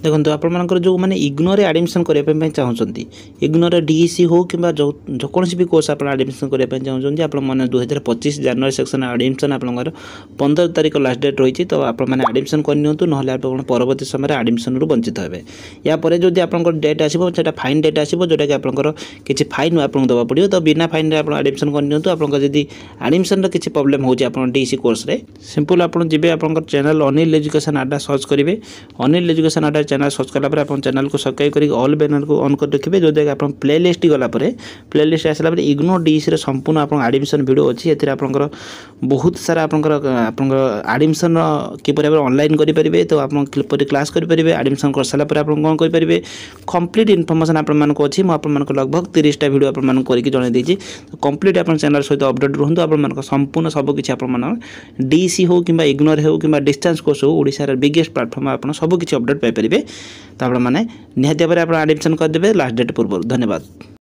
देखो आपर जो मैंने इग्नोर एडमिशन करने चाहते इग्नोर डीईसी हो कि कौन भी कोर्स आप एडमिशन करने चाहते आप मैंने 2025 जनवरी सेक्शन एडमिशन आपंकर 15 तारीख लास्ट डेट रही तो आपने एडमिशन करनी ना आप परवर्त समय एडमिशन रू वंचित हे यापर जो आप डेट आसो फाइन डेट आसो जोटा कि आपंकर किसी फाइन आपको देवा पड़ो तो बिना फाइन आप एडमिशन करनी आपको जब एडमिशन किसी प्रोब्लेम हो डीईसी कोर्स सिंपल आप जी आप चैनल अनिल एजुकेशन आडा सर्च करेंगे अनिल एजुकेशन आडा चैनल सर्च कलापर आप चैनल को सब्सक्राइब करेंगे ऑल बैनर को ऑन कर रखिए जो आप प्ले लिस्ट गलापर प्ले लिस्ट आसला इग्नोर डीईसी संपूर्ण आप एडमिशन वीडियो अच्छी ए बहुत सारा एडमिशन किपर ऑनलाइन करेंगे तो आप क्लास करेंगे एडमिशन कर सारापर आप कौन करेंगे कंप्लीट इनफॉरमेशन आपको अच्छी मुझे लगभग 30टा वीडियो आपको करके जन देती तो कंप्लीट आप चैनल सहित अपडेट रुहतु आप संपूर्ण सबकि आप डीईसी हो कि इग्नोर हो कि डिस्टेंस कोर्स हो ओडिशार बिगेस्ट प्लेटफॉर्म आप सबकि अपडेट पाइपर तो आपने निहाती भाव में आप एडमिशन करदे लास्ट डेट पूर्व। धन्यवाद।